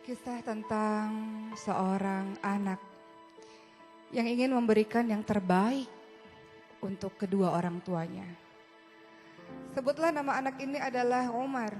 Kisah tentang seorang anak yang ingin memberikan yang terbaik untuk kedua orang tuanya. Sebutlah nama anak ini adalah Umar.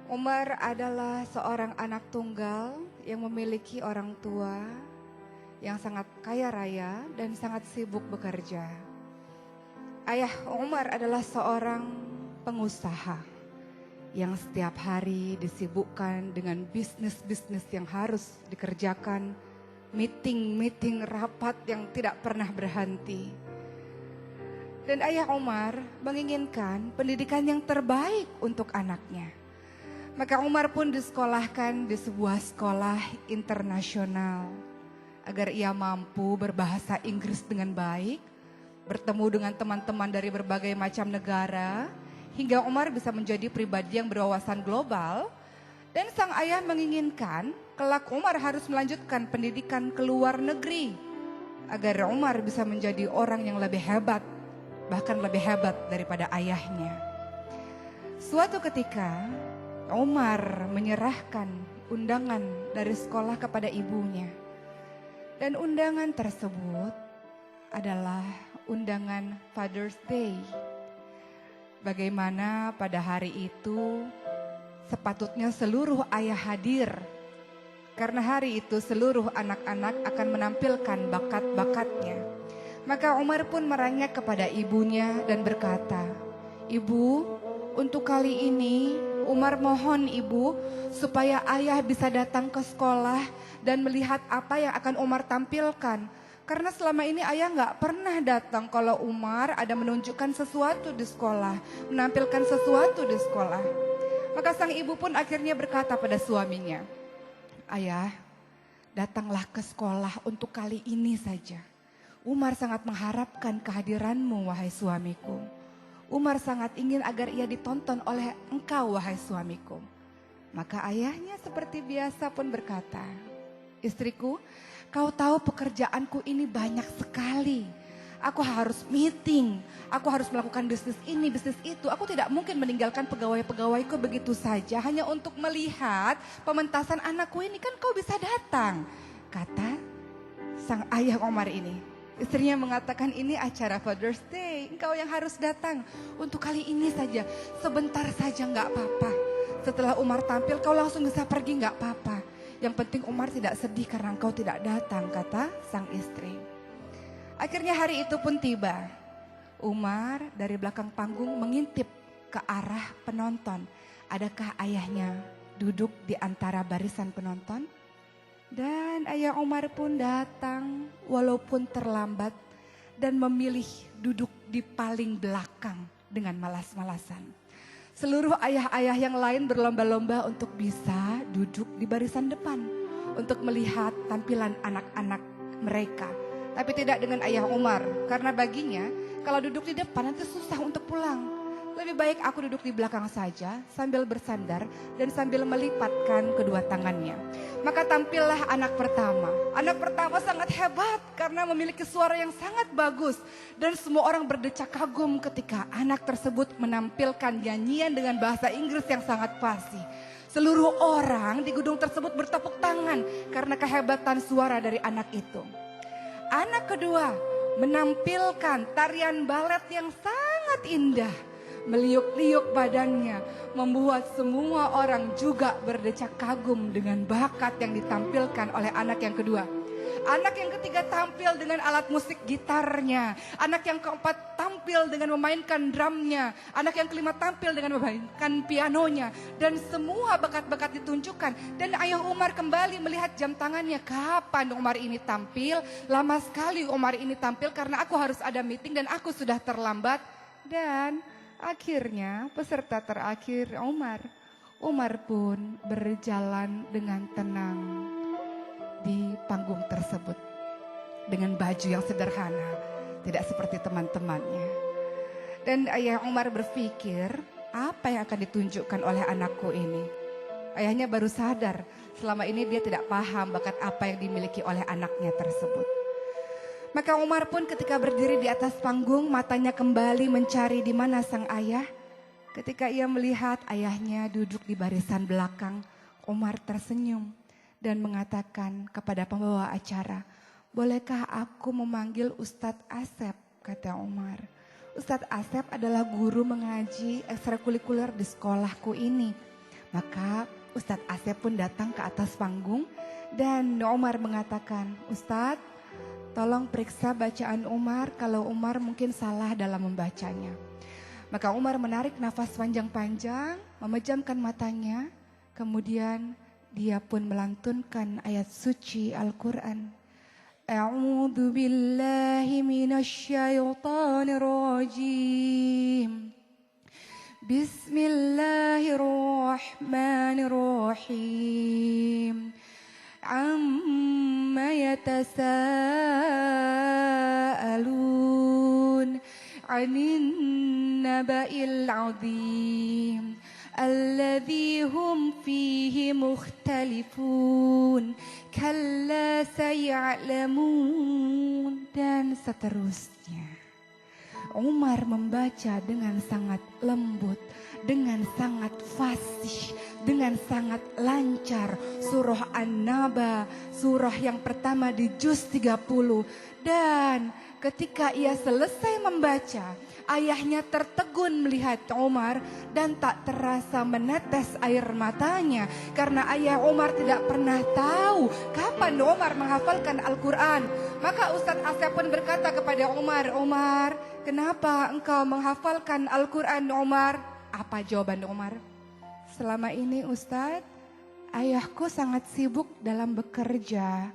Umar adalah seorang anak tunggal yang memiliki orang tua yang sangat kaya raya dan sangat sibuk bekerja. Ayah Umar adalah seorang pengusaha yang setiap hari disibukkan dengan bisnis-bisnis yang harus dikerjakan, meeting-meeting rapat yang tidak pernah berhenti. Dan ayah Umar menginginkan pendidikan yang terbaik untuk anaknya. Maka Umar pun disekolahkan di sebuah sekolah internasional agar ia mampu berbahasa Inggris dengan baik, bertemu dengan teman-teman dari berbagai macam negara, hingga Umar bisa menjadi pribadi yang berwawasan global. Dan sang ayah menginginkan kelak Umar harus melanjutkan pendidikan ke luar negeri agar Umar bisa menjadi orang yang lebih hebat, bahkan lebih hebat daripada ayahnya. Suatu ketika Umar menyerahkan undangan dari sekolah kepada ibunya. Dan undangan tersebut adalah undangan Father's Day. Bagaimana pada hari itu sepatutnya seluruh ayah hadir. Karena hari itu seluruh anak-anak akan menampilkan bakat-bakatnya. Maka Umar pun merengek kepada ibunya dan berkata, "Ibu, untuk kali ini Umar mohon ibu supaya ayah bisa datang ke sekolah dan melihat apa yang akan Umar tampilkan. Karena selama ini ayah nggak pernah datang kalau Umar ada menunjukkan sesuatu di sekolah, menampilkan sesuatu di sekolah." Maka sang ibu pun akhirnya berkata pada suaminya, "Ayah, datanglah ke sekolah untuk kali ini saja. Umar sangat mengharapkan kehadiranmu, wahai suamiku. Umar sangat ingin agar ia ditonton oleh engkau, wahai suamiku." Maka ayahnya seperti biasa pun berkata, "Istriku, kau tahu pekerjaanku ini banyak sekali. Aku harus meeting, aku harus melakukan bisnis ini, bisnis itu. Aku tidak mungkin meninggalkan pegawai-pegawaiku begitu saja hanya untuk melihat pementasan anakku ini, kan kau bisa datang," kata sang ayah Umar ini. Istrinya mengatakan, "Ini acara Father's Day, engkau yang harus datang. Untuk kali ini saja, sebentar saja nggak apa-apa. Setelah Umar tampil kau langsung bisa pergi nggak apa-apa. Yang penting Umar tidak sedih karena engkau tidak datang," kata sang istri. Akhirnya hari itu pun tiba. Umar dari belakang panggung mengintip ke arah penonton. Adakah ayahnya duduk di antara barisan penonton? Dan ayah Umar pun datang walaupun terlambat dan memilih duduk di paling belakang dengan malas-malasan. Seluruh ayah-ayah yang lain berlomba-lomba untuk bisa duduk di barisan depan untuk melihat tampilan anak-anak mereka. Tapi tidak dengan ayah Umar, karena baginya kalau duduk di depan nanti susah untuk pulang. Lebih baik aku duduk di belakang saja sambil bersandar dan sambil melipatkan kedua tangannya. Maka tampillah anak pertama. Anak pertama sangat hebat karena memiliki suara yang sangat bagus. Dan semua orang berdecak kagum ketika anak tersebut menampilkan nyanyian dengan bahasa Inggris yang sangat fasih. Seluruh orang di gedung tersebut bertepuk tangan karena kehebatan suara dari anak itu. Anak kedua menampilkan tarian balet yang sangat indah. Meliuk-liuk badannya membuat semua orang juga berdecak kagum dengan bakat yang ditampilkan oleh anak yang kedua. Anak yang ketiga tampil dengan alat musik gitarnya. Anak yang keempat tampil dengan memainkan drumnya. Anak yang kelima tampil dengan memainkan pianonya. Dan semua bakat-bakat ditunjukkan. Dan ayah Umar kembali melihat jam tangannya. Kapan Umar ini tampil? Lama sekali Umar ini tampil karena aku harus ada meeting dan aku sudah terlambat. Dan akhirnya peserta terakhir Umar. Umar pun berjalan dengan tenang di panggung tersebut dengan baju yang sederhana, tidak seperti teman-temannya. Dan ayah Umar berpikir, apa yang akan ditunjukkan oleh anakku ini? Ayahnya baru sadar, selama ini dia tidak paham bakat apa yang dimiliki oleh anaknya tersebut. Maka Umar pun ketika berdiri di atas panggung, matanya kembali mencari di mana sang ayah. Ketika ia melihat ayahnya duduk di barisan belakang, Umar tersenyum dan mengatakan kepada pembawa acara, "Bolehkah aku memanggil Ustadz Asep?" kata Umar. Ustadz Asep adalah guru mengaji ekstrakurikuler di sekolahku ini. Maka Ustadz Asep pun datang ke atas panggung dan Umar mengatakan, "Ustadz, tolong periksa bacaan Umar kalau Umar mungkin salah dalam membacanya." Maka Umar menarik nafas panjang-panjang, memejamkan matanya, kemudian dia pun melantunkan ayat suci Al-Quran. A'udzu billahi minasy syaithanir rajim. Bismillahirrahmanirrahim. Amma yatasaalun 'anil naba'il 'adzim alladzi hum fihi mukhtalifun kalla saya'lamun, dan seterusnya. Umar membaca dengan sangat lembut, dengan sangat fasih, dengan sangat lancar surah An-Naba, surah yang pertama di juz 30. Dan ketika ia selesai membaca, ayahnya tertegun melihat Umar dan tak terasa menetes air matanya karena ayah Umar tidak pernah tahu kapan Umar menghafalkan Al-Quran. Maka Ustadz Asep pun berkata kepada Umar, "Umar, kenapa engkau menghafalkan Al-Quran, Umar?" Apa jawaban Umar? "Selama ini Ustadz, ayahku sangat sibuk dalam bekerja.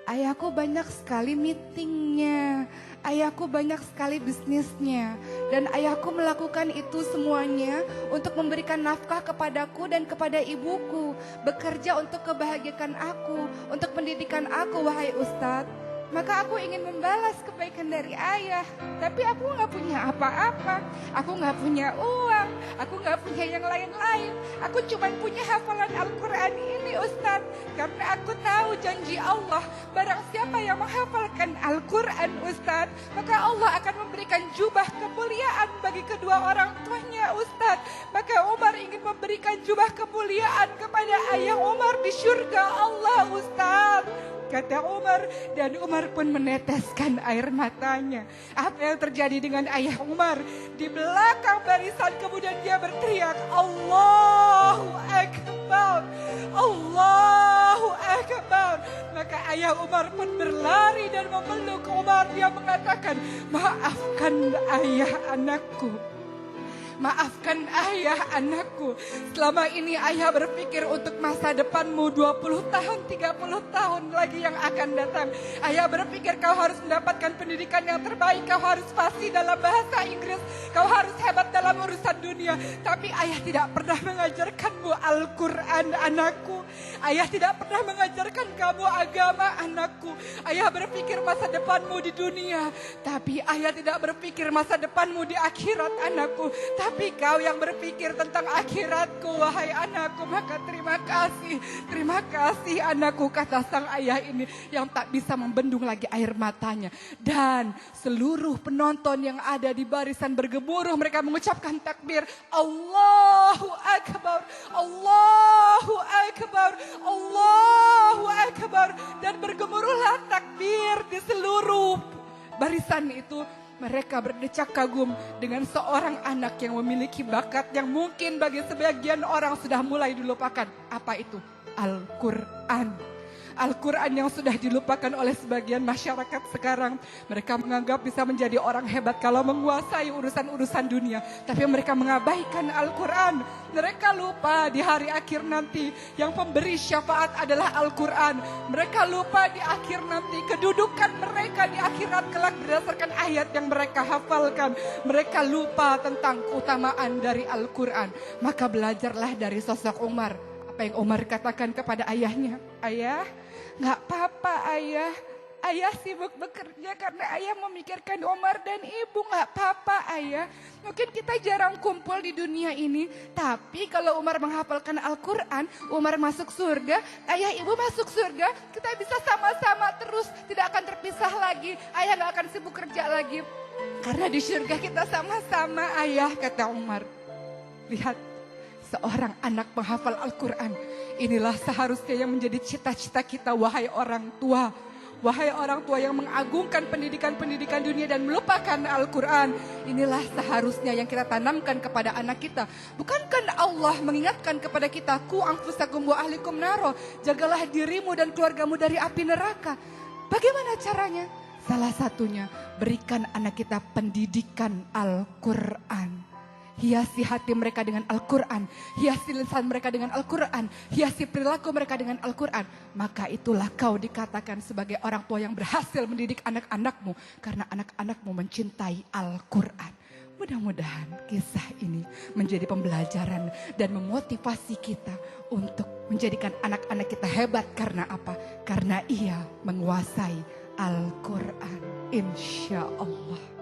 Ayahku banyak sekali meetingnya, ayahku banyak sekali bisnisnya, dan ayahku melakukan itu semuanya untuk memberikan nafkah kepadaku dan kepada ibuku, bekerja untuk kebahagiaan aku, untuk pendidikan aku, wahai Ustadz. Maka aku ingin membalas kebaikan dari ayah, tapi aku gak punya apa-apa, aku gak punya uang, aku gak punya yang lain-lain. Aku cuma punya hafalan Al-Quran ini Ustadz, karena aku tahu janji Allah, barang siapa yang menghafalkan Al-Quran Ustadz, maka Allah akan memberikan jubah kemuliaan bagi kedua orang tuanya Ustadz. Maka Umar ingin memberikan jubah kemuliaan kepada ayah Umar di surga Allah Ustadz," kata Umar, dan Umar pun meneteskan air matanya. Apa yang terjadi dengan ayah Umar? Di belakang barisan kemudian dia berteriak, "Allahu Akbar, Allahu Akbar." Maka ayah Umar pun berlari dan memeluk Umar. Dia mengatakan, "Maafkan ayah anakku. Maafkan ayah anakku. Selama ini ayah berpikir untuk masa depanmu 20 tahun, 30 tahun lagi yang akan datang. Ayah berpikir kau harus mendapatkan pendidikan yang terbaik, kau harus fasih dalam bahasa Inggris, kau harus hebat dalam urusan dunia. Tapi ayah tidak pernah mengajarkanmu Al-Quran anakku. Ayah tidak pernah mengajarkan kamu agama anakku. Ayah berpikir masa depanmu di dunia, tapi ayah tidak berpikir masa depanmu di akhirat anakku. Tapi kau yang berpikir tentang akhiratku, wahai anakku, maka terima kasih anakku," kata sang ayah ini yang tak bisa membendung lagi air matanya. Dan seluruh penonton yang ada di barisan bergemuruh, mereka mengucapkan takbir, "Allahu Akbar, Allahu Akbar, Allahu Akbar." Dan bergemuruhlah takbir di seluruh barisan itu. Mereka berdecak kagum dengan seorang anak yang memiliki bakat yang mungkin bagi sebagian orang sudah mulai dilupakan. Apa itu? Al-Quran. Al-Quran yang sudah dilupakan oleh sebagian masyarakat sekarang. Mereka menganggap bisa menjadi orang hebat kalau menguasai urusan-urusan dunia. Tapi mereka mengabaikan Al-Quran. Mereka lupa di hari akhir nanti yang pemberi syafaat adalah Al-Quran. Mereka lupa di akhir nanti kedudukan mereka di akhirat kelak berdasarkan ayat yang mereka hafalkan. Mereka lupa tentang keutamaan dari Al-Quran. Maka belajarlah dari sosok Umar. Apa yang Umar katakan kepada ayahnya? "Ayah, gak apa-apa ayah. Ayah sibuk bekerja karena ayah memikirkan Umar dan ibu. Gak apa-apa ayah. Mungkin kita jarang kumpul di dunia ini. Tapi kalau Umar menghafalkan Al-Quran, Umar masuk surga, ayah ibu masuk surga. Kita bisa sama-sama terus, tidak akan terpisah lagi. Ayah gak akan sibuk kerja lagi. Karena di surga kita sama-sama ayah," kata Umar. Lihat, seorang anak penghafal Al-Quran Inilah seharusnya yang menjadi cita-cita kita, wahai orang tua. Wahai orang tua yang mengagungkan pendidikan-pendidikan dunia dan melupakan Al-Quran. Inilah seharusnya yang kita tanamkan kepada anak kita. Bukankah Allah mengingatkan kepada kita, ku anfusakum wa ahlikum naro, jagalah dirimu dan keluargamu dari api neraka. Bagaimana caranya? Salah satunya, berikan anak kita pendidikan Al-Quran. Hiasi hati mereka dengan Al-Quran, hiasi lisan mereka dengan Al-Quran, hiasi perilaku mereka dengan Al-Quran. Maka itulah kau dikatakan sebagai orang tua yang berhasil mendidik anak-anakmu, karena anak-anakmu mencintai Al-Quran. Mudah-mudahan kisah ini menjadi pembelajaran dan memotivasi kita untuk menjadikan anak-anak kita hebat. Karena apa? Karena ia menguasai Al-Quran. Insya Allah.